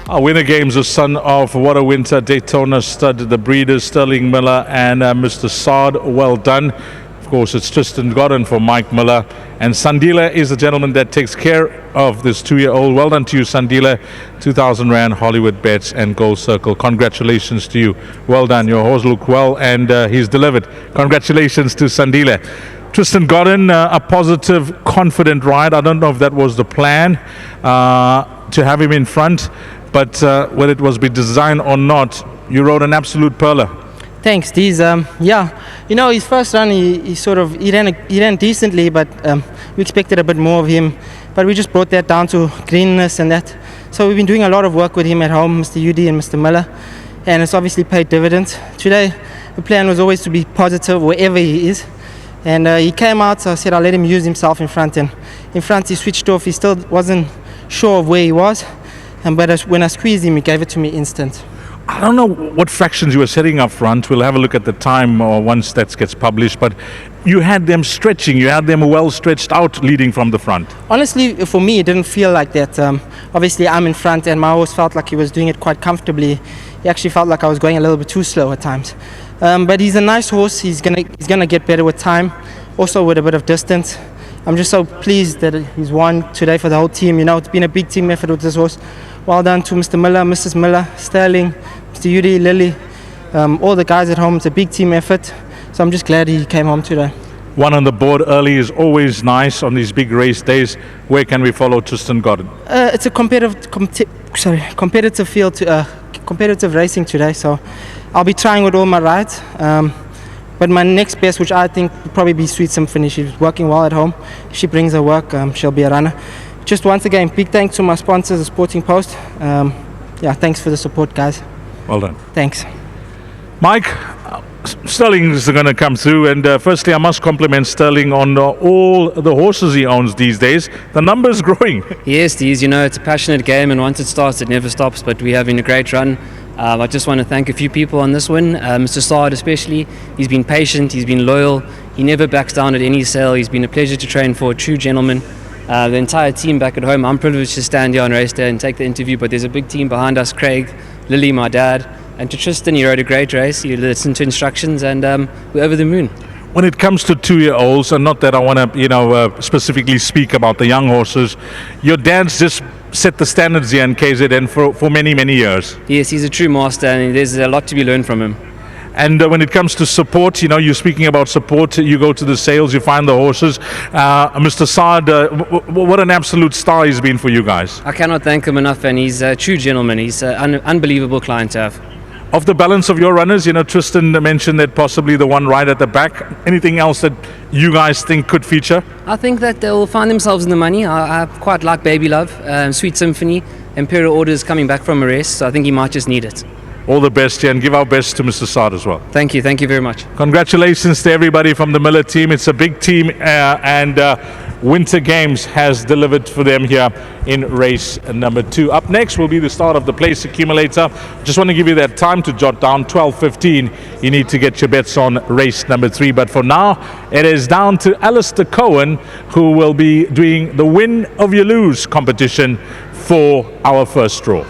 Our winner games, the son of What a Winter, Daytona stud, the breeders Sterling Miller and Mr. Saad. Well done. Of course, it's Tristan Godden for Mike Miller. And Sandila is the gentleman that takes care of this 2-year-old. Well done to you, Sandila. 2,000 Rand, Hollywood Bets and Gold Circle. Congratulations to you. Well done. Your horse looked well and he's delivered. Congratulations to Sandila. Tristan Godden, a positive, confident ride. I don't know if that was the plan to have him in front, but whether it was by design or not, you rode an absolute perler. Thanks, Deez. His first run, he ran decently, but we expected a bit more of him. But we just brought that down to greenness and that. So we've been doing a lot of work with him at home, Mr. UD and Mr. Miller, and it's obviously paid dividends. Today, the plan was always to be positive wherever he is. And he came out, so I said I'll let him use himself in front. And in front, he switched off. He still wasn't sure of where he was. But when I squeezed him, he gave it to me instant. I don't know what fractions you were setting up front. We'll have a look at the time once that gets published. But you had them stretching. You had them well stretched out leading from the front. Honestly, for me, it didn't feel like that. Obviously, I'm in front, and my horse felt like he was doing it quite comfortably. He actually felt like I was going a little bit too slow at times. But he's a nice horse. He's gonna get better with time, also with a bit of distance. I'm just so pleased that he's won today for the whole team. It's been a big team effort with this horse. Well done to Mr. Miller, Mrs. Miller, Sterling, Mr. Yudi, Lily, all the guys at home. It's a big team effort, so I'm just glad he came home today. One on the board early is always nice on these big race days. Where can we follow Tristan Godden? It's a competitive field, competitive racing today, so I'll be trying with all my rides. But my next best, which I think would probably be Sweet Symphony. She's working well at home. If she brings her work, she'll be a runner. Just once again, big thanks to my sponsors, the Sporting Post. Thanks for the support, guys. Well done. Thanks. Mike, Sterling is going to come through, and firstly I must compliment Sterling on all the horses he owns these days. The number's growing. Yes, Deez, it's a passionate game, and once it starts it never stops, but we're having a great run. I just want to thank a few people on this one, Mr. Saad especially. He's been patient, he's been loyal, he never backs down at any sale. He's been a pleasure to train for, a true gentleman. The entire team back at home, I'm privileged to stand here on race day and take the interview, but there's a big team behind us, Craig, Lily, my dad, and to Tristan. He rode a great race, he listened to instructions, and we're over the moon. When it comes to 2-year-olds, and not that I want to specifically speak about the young horses, your dad's just set the standards here in KZN for many, many years. Yes, he's a true master, and there's a lot to be learned from him. And when it comes to support, you're speaking about support. You go to the sales, you find the horses. Mr. Saad, what an absolute star he's been for you guys. I cannot thank him enough, and he's a true gentleman. He's an unbelievable client to have. Of the balance of your runners, Tristan mentioned that possibly the one right at the back. Anything else that you guys think could feature? I think that they'll find themselves in the money. I quite like Baby Love, Sweet Symphony, Imperial Orders coming back from a rest, so I think he might just need it. All the best here, and give our best to Mr. Saad as well. Thank you very much. Congratulations to everybody from the Miller team. It's a big team, and Winter Games has delivered for them here in race number 2. Up next will be the start of the place accumulator. Just want to give you that time to jot down 12:15. You need to get your bets on race number 3. But for now, it is down to Alistair Cohen, who will be doing the win of your lose competition for our first draw.